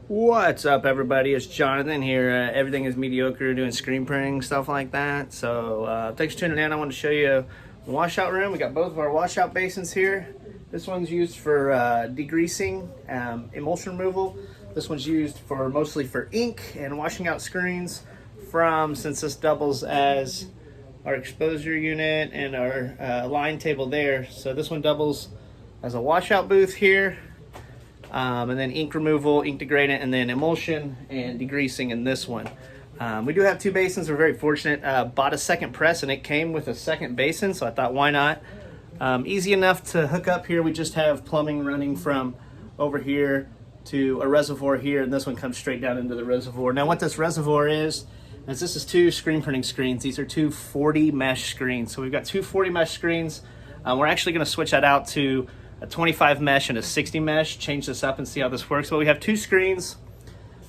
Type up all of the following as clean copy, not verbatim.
What's up, everybody? It's Jonathan here. Everything is mediocre, doing screen printing, stuff like that. So thanks for tuning in. I want to show you the washout room. We got both of our washout basins here. This one's used for degreasing, emulsion removal. This one's used for mostly for ink and washing out screens since this doubles as our exposure unit and our line table there. So this one doubles as a washout booth here. And then ink removal, ink degradant, and then emulsion and degreasing in this one. We do have two basins. We're very fortunate. Bought a second press and it came with a second basin, so I thought, why not? Easy enough to hook up here. We just have plumbing running from over here to a reservoir here, and this one comes straight down into the reservoir. Now what this reservoir is this is two screen printing screens. These are two 40 mesh screens. So we've got two 40 mesh screens. We're actually going to switch that out to a 25 mesh and a 60 mesh, change this up and see how this works. But we have two screens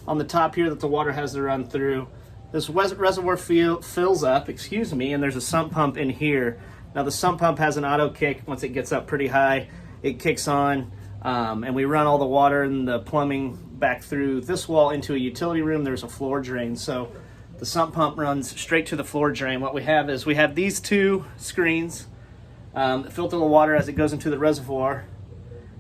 on the top here that the water has to run through. This reservoir fills up, and there's a sump pump in here. Now the sump pump has an auto kick. Once it gets up pretty high, it kicks on, and we run all the water and the plumbing back through this wall into a utility room. There's a floor drain, so the sump pump runs straight to the floor drain. What we have is these two screens filter the water as it goes into the reservoir,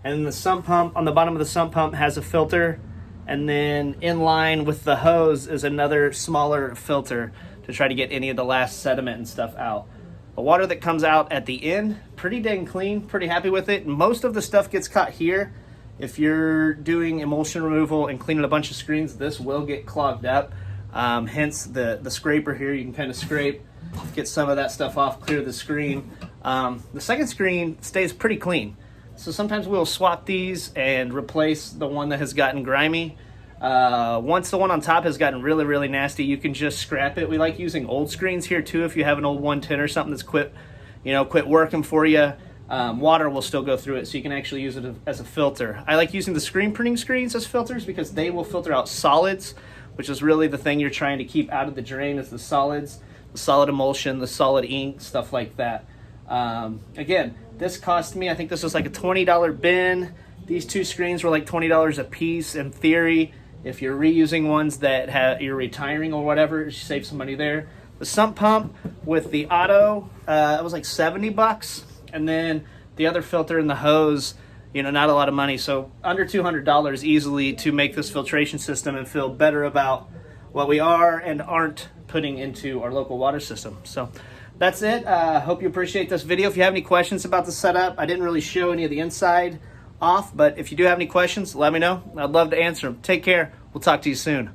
and then the sump pump on the bottom of the sump pump has a filter, and then in line with the hose is another smaller filter to try to get any of the last sediment and stuff out. The water that comes out at the end, pretty dang clean, pretty happy with it. Most of the stuff gets caught here. If you're doing emulsion removal and cleaning a bunch of screens, this will get clogged up, hence the scraper here. You can kind of scrape, get some of that stuff off, clear the screen. The second screen stays pretty clean. So sometimes we'll swap these and replace the one that has gotten grimy. Once the one on top has gotten really, really nasty, you can just scrap it. We like using old screens here too. If you have an old 110 or something that's quit working for you, water will still go through it, so you can actually use it as a filter. I like using the screen printing screens as filters because they will filter out solids, which is really the thing you're trying to keep out of the drain, is the solids, the solid emulsion, the solid ink, stuff like that. Again, this cost me, I think this was like a $20 bin. These two screens were like $20 a piece. In theory, if you're reusing ones that you're retiring or whatever, you save some money there. The sump pump with the auto, it was like 70 bucks. And then the other filter and the hose, not a lot of money. So under $200 easily to make this filtration system and feel better about what we are and aren't putting into our local water system. So that's it. Hope you appreciate this video. If you have any questions about the setup, I didn't really show any of the inside off, but if you do have any questions, let me know. I'd love to answer them. Take care. We'll talk to you soon.